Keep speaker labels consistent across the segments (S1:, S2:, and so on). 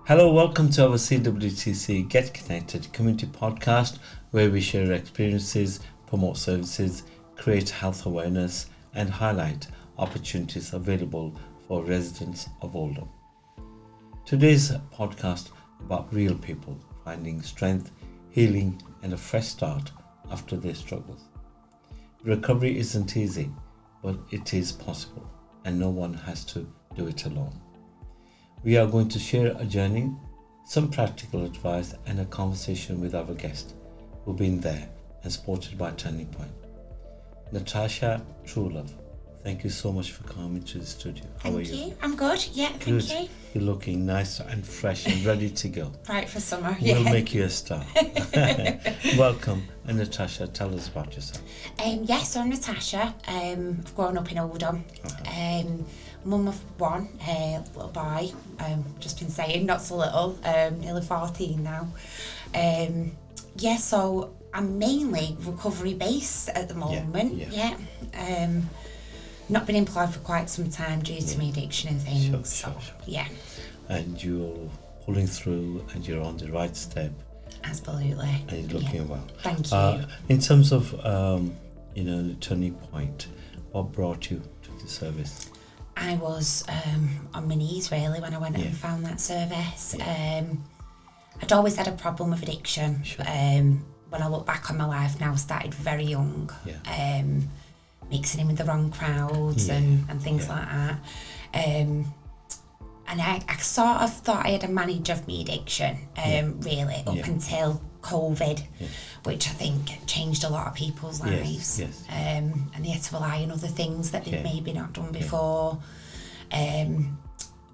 S1: Hello, welcome to our CWTC Get Connected community podcast, where we share experiences, promote services, create health awareness, and highlight opportunities available for residents of Oldham. Today's podcast about real people finding strength, healing, and a fresh start after their struggles. Recovery isn't easy, but it is possible, and no one has to do it alone. We are going to share a journey, some practical advice, and a conversation with our guest who've been there and supported by Turning Point. Natasha Truelove, thank you so much for coming to the studio. How are you?
S2: Thank you. I'm good. Yeah,
S1: Good.
S2: thank you.
S1: You're looking nice and fresh and ready to go.
S2: Right for summer.
S1: We'll make you a star. Welcome. And Natasha, tell us about yourself.
S2: So I'm Natasha. I've grown up in Oldham. Mum of one, little boy. Just been saying, not so little. Nearly 14 now. So I'm mainly recovery based at the moment. Yeah. Not been employed for quite some time due to my addiction and things.
S1: Sure.
S2: Yeah.
S1: And you're pulling through and you're on the right step.
S2: Absolutely.
S1: And you're looking well.
S2: Thank you.
S1: In terms of, the turning point, what brought you to the service?
S2: I was on my knees really when I went and found that service. I'd always had a problem with addiction.
S1: Sure.
S2: When I look back on my life now, I started very young, mixing in with the wrong crowds and things like that. And I sort of thought I had a manage of my addiction, really, up until COVID, which I think changed a lot of people's lives.
S1: Yes.
S2: And they had to rely on other things that they'd maybe not done before.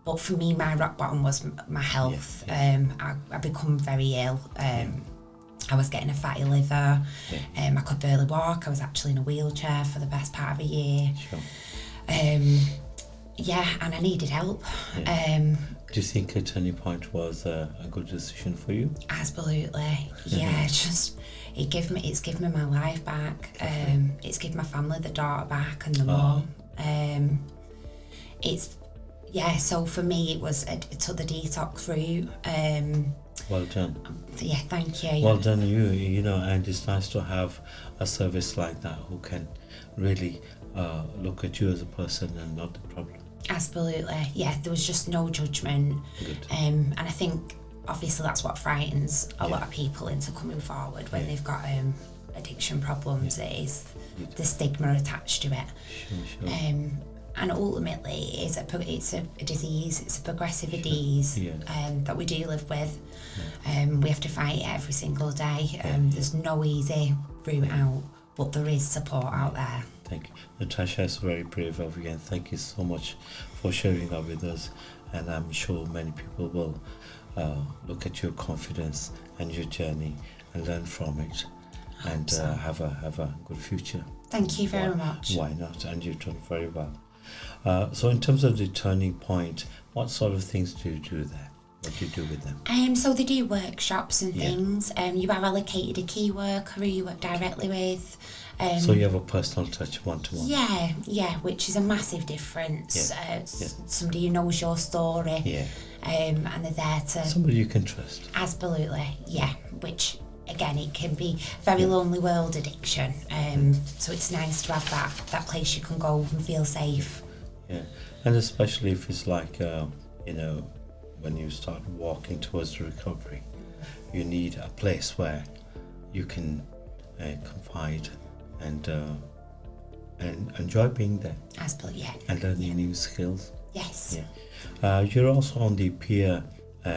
S2: But for me, my rock bottom was my health. I become very ill. I was getting a fatty liver. I could barely walk. I was actually in a wheelchair for the best part of a year.
S1: Sure.
S2: And I needed help.
S1: Do you think a turning point was a good decision for you?
S2: Absolutely. It's given me my life back. It's given my family the daughter back and the mum. So for me it was it took the detox route.
S1: Well done.
S2: Thank you.
S1: Well done you know, and it's nice to have a service like that who can really look at you as a person and not the problem.
S2: Absolutely. There was just no judgment.
S1: Good.
S2: And I think obviously that's what frightens a lot of people into coming forward when they've got addiction problems. It is the stigma attached to it.
S1: Sure.
S2: And ultimately it's a disease, it's a progressive disease that we do live with. We have to fight it every single day. There's no easy route out, but there is support out there.
S1: Thank you. Natasha is very brave of you, and thank you so much for sharing that with us. And I'm sure many people will look at your confidence and your journey and learn from it, and have a good future.
S2: Thank you very much.
S1: Why not? And you've done very well. So in terms of the turning point, what sort of things do you do there? What do you do with them?
S2: So they do workshops and things. You are allocated a key worker who you work directly with.
S1: So you have a personal touch, one-to-one.
S2: Yeah, which is a massive difference. Somebody who knows your story. And they're there to...
S1: Somebody you can trust.
S2: Absolutely, which again, it can be very lonely world addiction. So it's nice to have that place you can go and feel safe.
S1: Yeah, and especially if it's like, when you start walking towards the recovery, you need a place where you can confide and enjoy being there.
S2: Absolutely,
S1: and learning new skills.
S2: Yes.
S1: You're also on the peer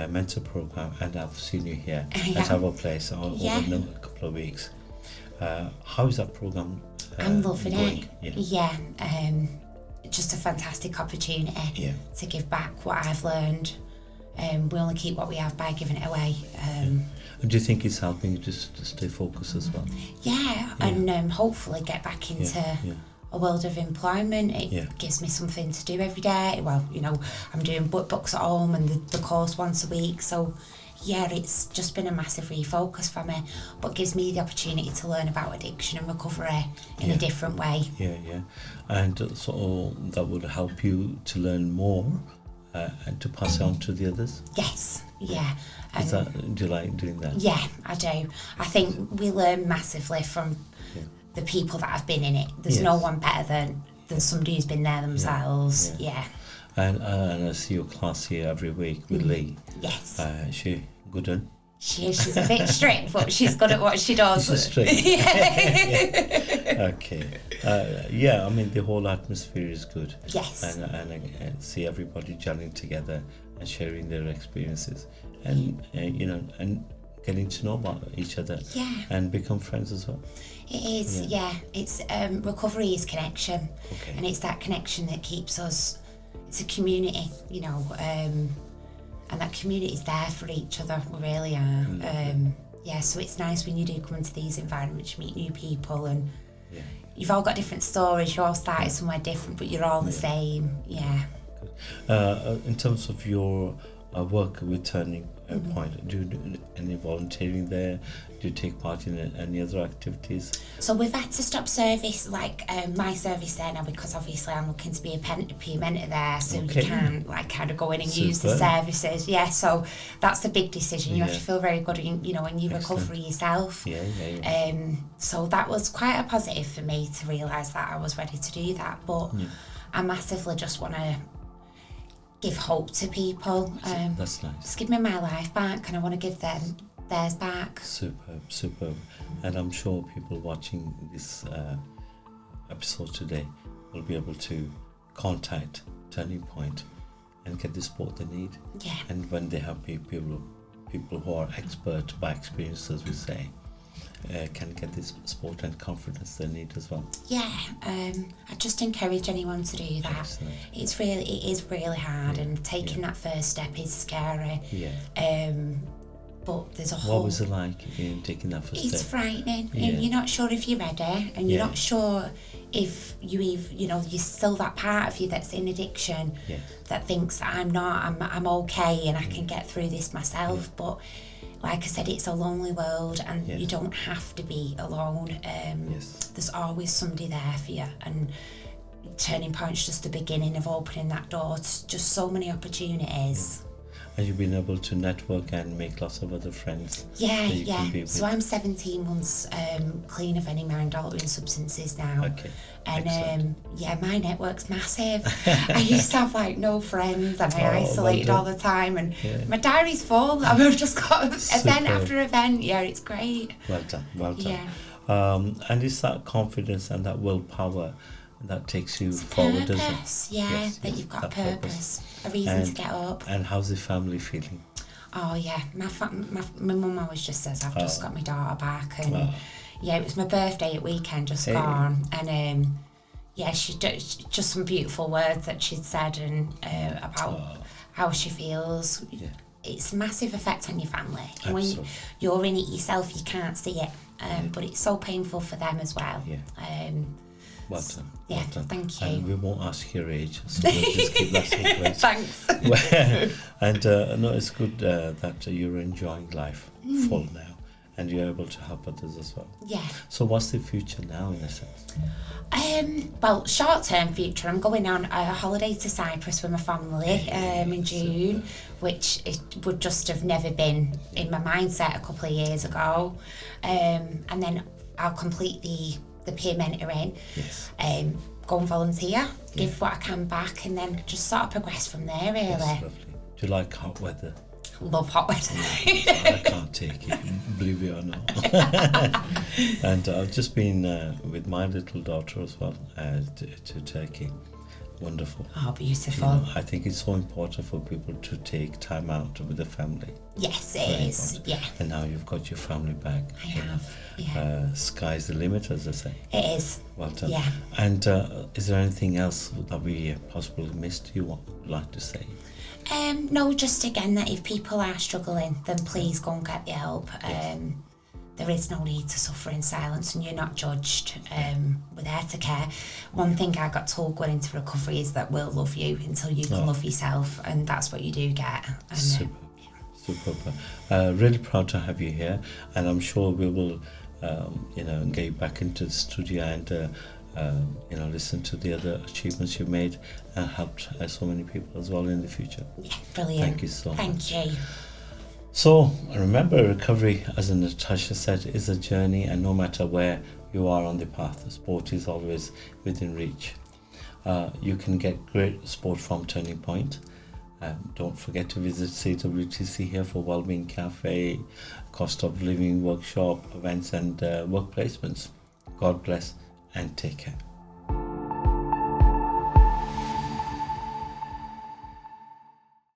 S1: mentor program, and I've seen you here at our place over a couple of weeks. How is that program
S2: I'm loving
S1: going?
S2: it. Just a fantastic opportunity to give back what I've learned. We only keep what we have by giving it away.
S1: And do you think it's helping you to stay focused as well?
S2: And hopefully get back into a world of employment. It gives me something to do every day. Well, I'm doing books at home and the course once a week. So, it's just been a massive refocus for me, but gives me the opportunity to learn about addiction and recovery in a different way.
S1: And so that would help you to learn more and to pass it on to the others?
S2: Yes, yeah.
S1: Do you like doing that?
S2: Yeah, I do. I think we learn massively from the people that have been in it. There's no one better than somebody who's been there themselves. Yeah.
S1: And I see your class here every week with Lee.
S2: Yes.
S1: Is she good at?
S2: She is. She's a bit strict, but she's good at what she does.
S1: She's strict. Okay. I mean, the whole atmosphere is good.
S2: Yes.
S1: And I see everybody gelling together and sharing their experiences, and and getting to know about each other.
S2: Yeah.
S1: And become friends as well.
S2: It is. Yeah. It's recovery is connection,
S1: Okay.
S2: and it's that connection that keeps us. It's a community, and that community is there for each other. We really are. So it's nice when you do come into these environments, you meet new people, and you've all got different stories. You all started somewhere different, but you're all the same. Yeah.
S1: In terms of your work with Turning Point, do you do any volunteering there? Do you take part in any other activities?
S2: So we've had to stop service, my service there now, because obviously I'm looking to be a peer mentor there, so you can kind of go in and use the services. Yeah, so that's a big decision. You have to feel very good in your recovery yourself. So that was quite a positive for me to realise that I was ready to do that. But I massively just want to give hope to people.
S1: That's nice.
S2: Just give me my life back, and I want to give them theirs back.
S1: Superb. And I'm sure people watching this episode today will be able to contact Turning Point and get the support they need.
S2: Yeah.
S1: And when they have people who are expert by experience, as we say, can get this support and confidence they need as well.
S2: Yeah, I just encourage anyone to do that.
S1: Excellent.
S2: It is really hard, and taking that first step is scary. But there's a whole.
S1: What was it like in taking that first step?
S2: It's frightening, and you're not sure if you're ready, and you're not sure if you're still that part of you that's in addiction that thinks I'm okay and I can get through this myself. But like I said, it's a lonely world, and you don't have to be alone. There's always somebody there for you, and Turning Point's just the beginning of opening that door to just so many opportunities.
S1: And you've been able to network and make lots of other friends.
S2: So I'm 17 months clean of any mind-altering substances now.
S1: Okay.
S2: And my network's massive. I used to have no friends, and I isolated all the time, and my diary's full. I've just got event after event. Yeah, it's great.
S1: Well done. Yeah. And it's that confidence and that willpower that takes you forward, doesn't it?
S2: Yes, that you've got a purpose, a reason to get up.
S1: And how's the family feeling?
S2: Oh yeah, my mum always just says I've just got my daughter back, and it was my birthday at weekend just gone, and she just some beautiful words that she'd said, and about how she feels. It's a massive effect on your family. And when you're in it yourself, you can't see it, but it's so painful for them as well.
S1: Well done.
S2: Thank you.
S1: And we won't ask your age, so we'll just keep that secret.
S2: Thanks.
S1: And it's good that you're enjoying life full now, and you're able to help others as well. Yeah. So what's the future now, in a sense?
S2: Well, short-term future, I'm going on a holiday to Cyprus with my family in June, which it would just have never been in my mindset a couple of years ago. And then I'll complete the peer mentoring, go and volunteer, give what I can back, and then just sort of progress from there, really.
S1: That's lovely. Do you like hot weather?
S2: Love hot weather.
S1: I can't take it, believe it or not. And I've just been with my little daughter as well to Turkey. Wonderful.
S2: Oh, beautiful.
S1: I think it's so important for people to take time out with the family.
S2: Yes, it is. Yeah.
S1: And now you've got your family back.
S2: I have. Yeah.
S1: Sky's the limit, as they say.
S2: It is.
S1: Well done.
S2: Yeah.
S1: And is there anything else that we possibly missed you would like to say?
S2: No, just again that if people are struggling, then please go and get the help. There is no need to suffer in silence, and you're not judged. We're there to care. One thing I got told going into recovery is that we'll love you until you can love yourself, and that's what you do get. And,
S1: Super. Really proud to have you here, and I'm sure we will, get you back into the studio and listen to the other achievements you've made and helped so many people as well in the future.
S2: Yeah, brilliant.
S1: Thank you so much.
S2: Thank you.
S1: So remember, recovery, as Natasha said, is a journey, and no matter where you are on the path, sport is always within reach. You can get great sport from Turning Point. Don't forget to visit CWTC here for Wellbeing Cafe, cost of living workshop, events and work placements. God bless and take care.